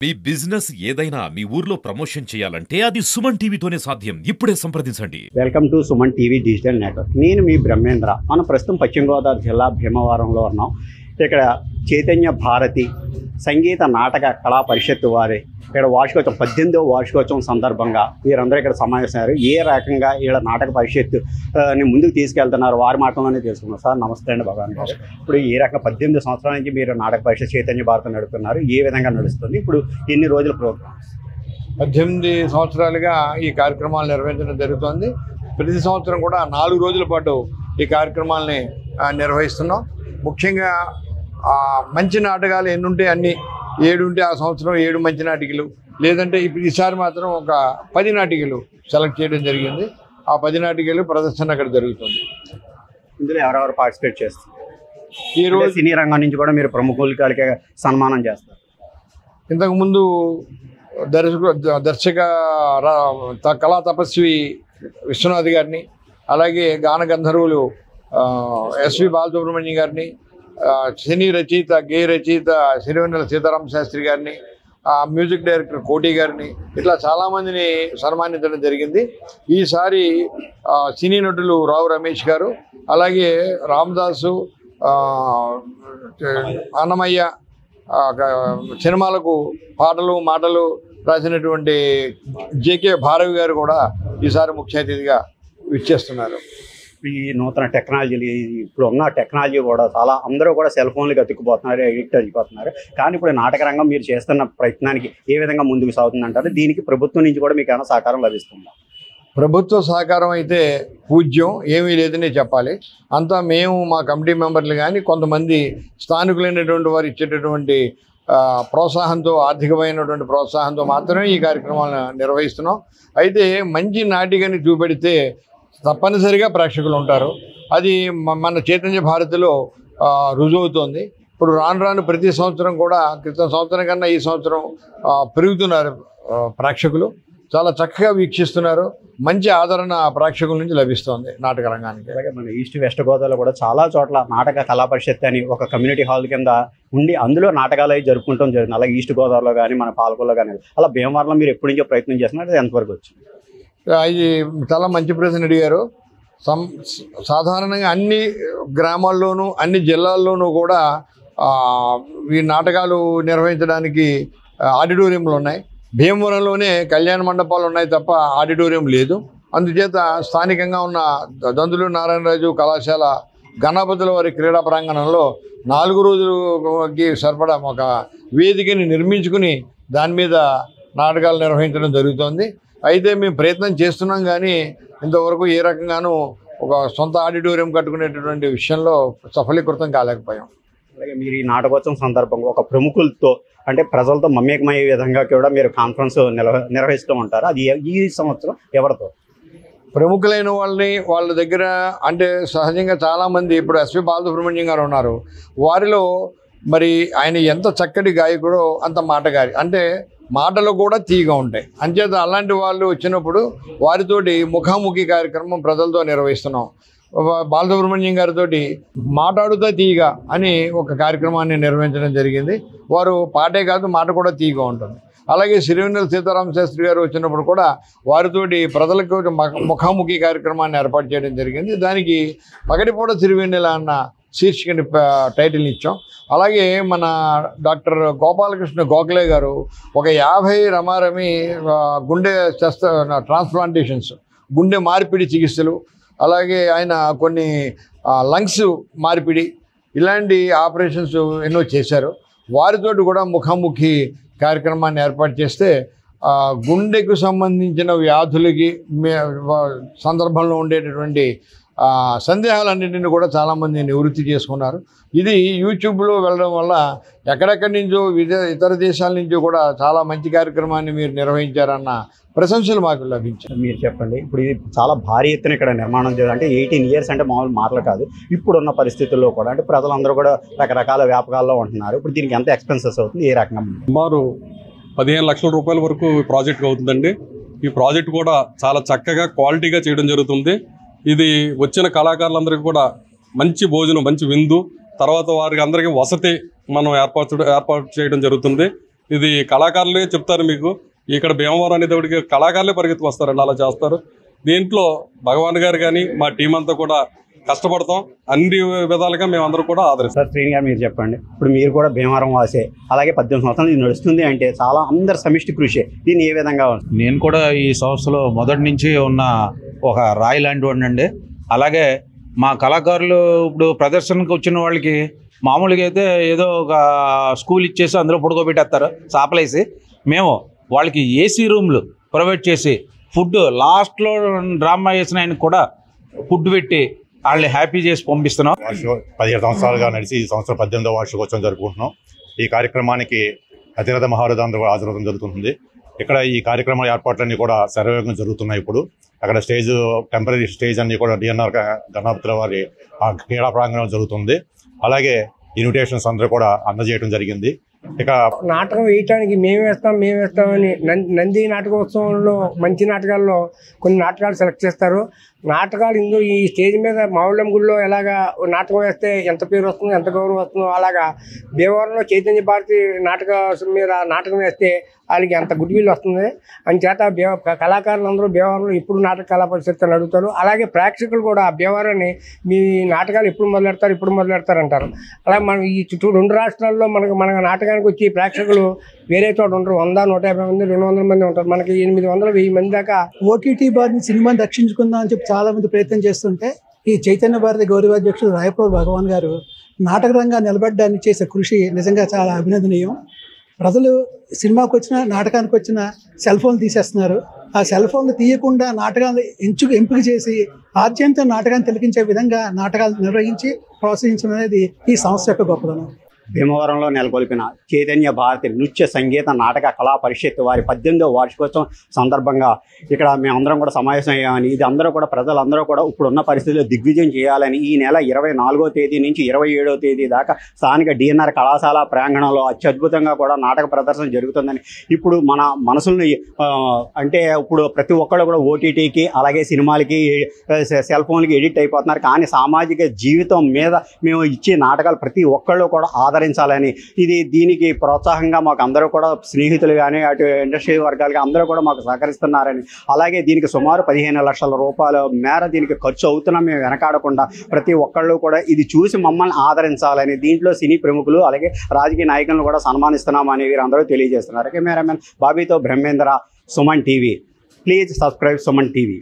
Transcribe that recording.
మీ business ఏదైనా మీ ఊర్లో promotion చేయాలంటే అది సుమన్ టీవీతోనే సాధ్యం. ఇప్పుడే సంప్రదించండి. Welcome to Suman TV digital network. నేను మీ బ్రహ్మేంద్ర. మనం ప్రస్తుతం పశ్చిమ గోదావరి జిల్లా భీమవరంలో ఉన్నాం. ఇక్కడ చైతన్య భారతి సంగీత నాటక కళా పరిషత్తు వారి ఇక్కడ వార్షికోత్సవం 18వ వార్షికోత్సవం సందర్భంగా వీరందరూ ఇక్కడ సమావేశమయ్యారు. ఏ రకంగా వీళ్ళ నాటక పరిషత్తు ముందుకు తీసుకెళ్తున్నారు వారి మాటలోనే తెలుసుకున్నాం. సార్ నమస్తే అండి భగవాన్ గారు. ఇప్పుడు ఈ రకంగా 18 సంవత్సరాల నుంచి మీరు నాటక పరిషత్ చైతన్య భారతి నడుపుతున్నారు. ఏ విధంగా నడుస్తుంది? ఇప్పుడు ఎన్ని రోజుల ప్రోగ్రామ్? 18 సంవత్సరాలుగా ఈ కార్యక్రమాలు నిర్వహించడం జరుగుతుంది. ప్రతి సంవత్సరం కూడా 4 రోజుల పాటు ఈ కార్యక్రమాలని నిర్వహిస్తున్నాం. ముఖ్యంగా మంచి నాటకాలు ఎన్ని ఉంటే అన్ని 7 ఉంటే ఆ సంవత్సరం 7 మంచి నాటికలు, లేదంటే ఇప్పుడు ఈసారి మాత్రం ఒక 10 నాటికలు సెలెక్ట్ చేయడం జరిగింది. ఆ 10 నాటికలు ప్రదర్శన అక్కడ జరుగుతుంది. ఇందులో ఎవరెవరు పార్టిసిపేట్ చేస్తారు? ఈరోజు సినీ రంగం నుంచి కూడా మీరు ప్రముఖులకి సన్మానం చేస్తారు. ఇంతకుముందు దర్శక కళా తపస్వి విశ్వనాథ్ గారిని, అలాగే గాన గంధర్వులు ఎస్వి బాలసుబ్రహ్మణ్యం గారిని, సినీ రచయిత గేయ రచయిత సిరివెన్నెల సీతారామ శాస్త్రి గారిని, మ్యూజిక్ డైరెక్టర్ కోటి గారిని, ఇట్లా చాలామందిని సన్మానించడం జరిగింది. ఈసారి సినీ నటులు రావు రమేష్ గారు, అలాగే రామదాసు, అన్నమయ్య సినిమాలకు పాటలు మాటలు రాసినటువంటి జేకే భారవి గారు కూడా ఈసారి ముఖ్య అతిథిగా విచ్చేస్తున్నారు. ఈ నూతన టెక్నాలజీ, ఇప్పుడు ఉన్న టెక్నాలజీ కూడా చాలా అందరూ కూడా సెల్ ఫోన్లకు అతుక్కుపోతున్నారు, ఎడిక్ట్ అయిపోతున్నారు. కానీ ఇప్పుడు నాటక రంగం మీరు చేస్తున్న ప్రయత్నానికి ఏ విధంగా ముందుకు సాగుతుందంటారు? దీనికి ప్రభుత్వం నుంచి కూడా మీకు ఏమైనా సహకారం లభిస్తుందా? ప్రభుత్వ సహకారం అయితే పూజ్యం, ఏమీ లేదని చెప్పాలి. అంతా మేము మా కమిటీ మెంబర్లు కానీ కొంతమంది స్థానికులైనటువంటి వారు ఇచ్చేటటువంటి ప్రోత్సాహంతో, ఆర్థికమైనటువంటి ప్రోత్సాహంతో మాత్రమే ఈ కార్యక్రమాలను నిర్వహిస్తున్నాం. అయితే మంచి నాటికని చూపెడితే తప్పనిసరిగా ప్రేక్షకులు ఉంటారు. అది మన చైతన్య భారతిలో రుజువుతోంది. ఇప్పుడు రాను ప్రతి సంవత్సరం కూడా క్రితం సంవత్సరం కన్నా ఈ సంవత్సరం పెరుగుతున్నారు ప్రేక్షకులు. చాలా చక్కగా వీక్షిస్తున్నారు. మంచి ఆదరణ ప్రేక్షకుల నుంచి లభిస్తుంది నాటక రంగానికి. అలాగే మన ఈస్ట్ వెస్ట్ గోదావరిలో కూడా చాలా చోట్ల నాటక కళా పరిషత్ అని ఒక కమ్యూనిటీ హాల్ కింద ఉండి అందులో నాటకాలు అవి జరుపుకుంటాం జరిగింది. అలాగే ఈస్ట్ గోదావరిలో కానీ మన పాలకొల్లో కానీ, అలా భీమవరంలో మీరు ఎప్పటి నుంచో ప్రయత్నం చేస్తున్నారు, అది ఎంతవరకు వచ్చింది? ఇది చాలా మంచి ప్రశ్న అడిగారు. సాధారణంగా అన్ని గ్రామాల్లోనూ అన్ని జిల్లాల్లోనూ కూడా ఈ నాటకాలు నిర్వహించడానికి ఆడిటోరియంలు ఉన్నాయి. భీమవరంలోనే కళ్యాణ మండపాలు ఉన్నాయి తప్ప ఆడిటోరియం లేదు. అందుచేత స్థానికంగా ఉన్న దందులూరు నారాయణరాజు కళాశాల గణపతుల వారి క్రీడా ప్రాంగణంలో 4 రోజులకి సరిపడా ఒక వేదికని నిర్మించుకుని దాని మీద నాటకాలు నిర్వహించడం జరుగుతోంది. అయితే మేము ప్రయత్నం చేస్తున్నాం కానీ ఇంతవరకు ఏ రకంగానూ ఒక సొంత ఆడిటోరియం కట్టుకునేటటువంటి విషయంలో సఫలీకృతం కాలేకపోయాం. అలాగే మీరు ఈ నాటకోత్సవం సందర్భంగా ఒక ప్రముఖులతో అంటే ప్రజలతో మమేకమయ్యే విధంగా కూడా మీరు కాన్ఫరెన్స్ నిర్వహిస్తూ ఉంటారు. అది ఈ సంవత్సరం ఎవరితో? ప్రముఖులైన వాళ్ళ దగ్గర అంటే సహజంగా చాలామంది ఇప్పుడు ఎస్వి బాలసుబ్రహ్మణ్యం గారు ఉన్నారు. వారిలో మరి ఆయన ఎంత చక్కటి గాయకుడో అంత మాటగారి, అంటే మాటలు కూడా తీయగా ఉంటాయి. అంచేత అలాంటి వాళ్ళు వచ్చినప్పుడు వారితోటి ముఖాముఖి కార్యక్రమం ప్రజలతో నిర్వహిస్తున్నాం. బాలసుబ్రహ్మణ్యం గారితో మాట్లాడుతూ తీయగా అని ఒక కార్యక్రమాన్ని నిర్వహించడం జరిగింది. వారు పాటే కాదు మాట కూడా తీయగా ఉంటుంది. అలాగే సిరివెన్నెల సీతారామ శాస్త్రి గారు వచ్చినప్పుడు కూడా వారితోటి ప్రజలకు ముఖాముఖి కార్యక్రమాన్ని ఏర్పాటు చేయడం జరిగింది. దానికి పగటిపూట సిరివెన్నెల అన్న శీర్షికని టైటిల్ని ఇచ్చాం. అలాగే మన డాక్టర్ గోపాలకృష్ణ గోఖలే గారు ఒక 50 రమారమి గుండె ట్రాన్స్ప్లాంటేషన్స్, గుండె మార్పిడి చికిత్సలు, అలాగే ఆయన కొన్ని లంగ్స్ మార్పిడి, ఇలాంటి ఆపరేషన్స్ ఎన్నో చేశారు. వారితోటి కూడా ముఖాముఖి కార్యక్రమాన్ని ఏర్పాటు చేస్తే గుండెకు సంబంధించిన వ్యాధులకి సందర్భంలో ఉండేటటువంటి సందేహాలన్నింటినీ కూడా చాలామంది నివృత్తి చేసుకున్నారు. ఇది యూట్యూబ్లో వెళ్ళడం వల్ల ఎక్కడెక్కడి నుంచో ఇతర దేశాల నుంచో కూడా చాలా మంచి కార్యక్రమాన్ని మీరు నిర్వహించారన్న ప్రశంసలు మాకు లభించాయి. మీరు చెప్పండి, ఇప్పుడు ఇది చాలా భారీ ఎత్తున ఇక్కడ నిర్మాణం చేయాలి అంటే 18 years అంటే మామూలు మాటలు కాదు. ఇప్పుడున్న పరిస్థితుల్లో కూడా అంటే ప్రజలందరూ కూడా రకరకాల వ్యాపకాల్లో ఉంటున్నారు. ఇప్పుడు దీనికి ఎంత ఎక్స్పెన్సెస్ అవుతుంది, ఏ రకంగా? సుమారు 15 లక్షల రూపాయల వరకు ప్రాజెక్ట్ అవుతుందండి. ఈ ప్రాజెక్ట్ కూడా చాలా చక్కగా క్వాలిటీగా చేయడం జరుగుతుంది. ఇది వచ్చిన కళాకారులందరికీ కూడా మంచి భోజనం, మంచి విందు, తర్వాత వారికి అందరికీ వసతి మనం ఏర్పాటు చేయడం జరుగుతుంది. ఇది కళాకారులే చెప్తారు మీకు. ఇక్కడ భీమవరం అనేటప్పటికి కళాకారులే పరిగెత్తుకు వస్తారండి, అలా చేస్తారు. దీంట్లో భగవాన్ గారు కానీ మా టీం అంతా కూడా కష్టపడతాం. అన్ని విధాలుగా మేమందరూ కూడా ఆదరిస్తాం. సార్ శ్రీని గారు మీరు చెప్పండి, ఇప్పుడు మీరు కూడా భీమవరం వాసే, అలాగే 18 సంవత్సరాలు ఇది నడుస్తుంది అంటే చాలా అందరి సమిష్టి కృషి, దీన్ని ఏ విధంగా ఉంది? నేను కూడా ఈ సంస్థలో మొదటి నుంచి ఉన్న ఒక రాయి లాంటి వాడినండి. అలాగే మా కళాకారులు ఇప్పుడు ప్రదర్శనకు వచ్చిన వాళ్ళకి మామూలుగా అయితే ఏదో ఒక స్కూల్ ఇచ్చేసి అందులో పడుకోబెట్టేస్తారు చాపలేసి. మేము వాళ్ళకి ఏసీ రూమ్లు ప్రొవైడ్ చేసి ఫుడ్ లాస్ట్లో డ్రామా వేసిన ఆయనకు కూడా ఫుడ్ పెట్టి వాళ్ళని హ్యాపీ చేసి పంపిస్తున్నాం. 17 సంవత్సరాలుగా నడిచి ఈ సంవత్సరం 18వ వార్షికోత్సవం జరుపుకుంటున్నాం. ఈ కార్యక్రమానికి అతిరథ మహారథాంధ్ర కూడా హాజరవడం జరుగుతుంది. ఇక్కడ ఈ కార్యక్రమాల ఏర్పాట్లన్నీ కూడా శరవేగంగా జరుగుతున్నాయి. ఇప్పుడు అక్కడ స్టేజ్, టెంపరీ స్టేజ్ అన్ని కూడా డిఎన్ఆర్ గణపతుల వారి క్రీడా ప్రాంగణం జరుగుతుంది. అలాగే ఇన్విటేషన్స్ అందరూ కూడా అందజేయడం జరిగింది. ఇక నాటకం వేయటానికి మేము వేస్తామని నంది నాటకోత్సవంలో మంచి నాటకాల్లో కొన్ని నాటకాలు సెలెక్ట్ చేస్తారు. నాటకాలు ఇందులో ఈ స్టేజ్ మీద మావుళ్ళం గుడిలో ఎలాగా నాటకం వేస్తే ఎంత పేరు వస్తుందో, ఎంత గౌరవం వస్తుందో, అలాగా భీమవరంలో చైతన్య భారతి మీద నాటకం వేస్తే వాళ్ళకి అంత గుడ్ విల్ వస్తుంది. అంచేత కళాకారులందరూ భీమవరంలో ఎప్పుడు నాటక కళా పరిషత్ అని అడుగుతారు. అలాగే ప్రేక్షకులు కూడా భీమవరాన్ని మీ నాటకాలు ఎప్పుడు మొదలెడతారు అంటారు. అలాగే మనం ఈ చుట్టూ 2 రాష్ట్రాల్లో మన నాటకానికి వచ్చి ప్రేక్షకులు వేరే చోట ఉంటారు. 100, 150 మంది, 200 మంది ఉంటారు. మనకి 800, 1000 మంది దాకా. ఓటీటీ బారిని సినిమాని రక్షించుకుందాం అని చెప్పి చాలా మంది ప్రయత్నం చేస్తుంటే ఈ చైతన్య భారతి గౌరవాధ్యక్షుడు రాయప్రభు భగవాన్ గారు నాటక రంగాన్ని నిలబడ్డానికి చేసే కృషి నిజంగా చాలా అభినందనీయం. ప్రజలు సినిమాకి వచ్చిన, నాటకానికి వచ్చిన సెల్ ఫోన్లు తీసేస్తున్నారు. ఆ సెల్ ఫోన్లు తీయకుండా నాటకాలు ఎంపిక చేసి ఆద్యంతం నాటకాన్ని తిలకించే విధంగా నాటకాలు నిర్వహించి ప్రోత్సహించడం అనేది ఈ సంస్థ యొక్క గొప్పదనం. భీమవరంలో నెలకొల్పిన చైతన్య భారతి నృత్య సంగీత నాటక కళా పరిషత్ వారి 18వ వార్షికోత్సవం సందర్భంగా ఇక్కడ మేమందరం కూడా సమావేశం అయ్యామని, ఇది అందరూ కూడా ప్రజలందరూ కూడా ఇప్పుడున్న పరిస్థితుల్లో దిగ్విజయం చేయాలని ఈ నెల 24వ తేదీ నుంచి 27వ తేదీ దాకా స్థానిక డిఎన్ఆర్ కళాశాల ప్రాంగణంలో అత్యద్భుతంగా కూడా నాటక ప్రదర్శన జరుగుతుందని, ఇప్పుడు మన మనసుల్ని అంటే ఇప్పుడు ప్రతి ఒక్కళ్ళు కూడా ఓటీటీకి అలాగే సినిమాలకి సెల్ ఫోన్లకి ఎడిక్ట్ అయిపోతున్నారు. కానీ సామాజిక జీవితం మీద మేము ఇచ్చే నాటకాలు ప్రతి ఒక్కళ్ళు కూడా ఆదరించాలని, దీనికి ప్రోత్సాహంగా మాకు అందరూ కూడా స్నేహితులు కానీ అటు ఇండస్ట్రీ వర్గాలుగా అందరూ కూడా మాకు సహకరిస్తున్నారని, అలాగే దీనికి సుమారు 15 లక్షల రూపాయల మేర దీనికి ఖర్చు అవుతున్నా మేము వెనకాడకుండా ప్రతి ఒక్కళ్ళు కూడా ఇది చూసి మమ్మల్ని ఆదరించాలని, దీంట్లో సినీ ప్రముఖులు అలాగే రాజకీయ నాయకులను కూడా సన్మానిస్తున్నామని వీరందరూ తెలియజేస్తున్నారు. కెమెరామెన్ బాబీతో Brahmendra, Suman TV. Please subscribe Suman TV.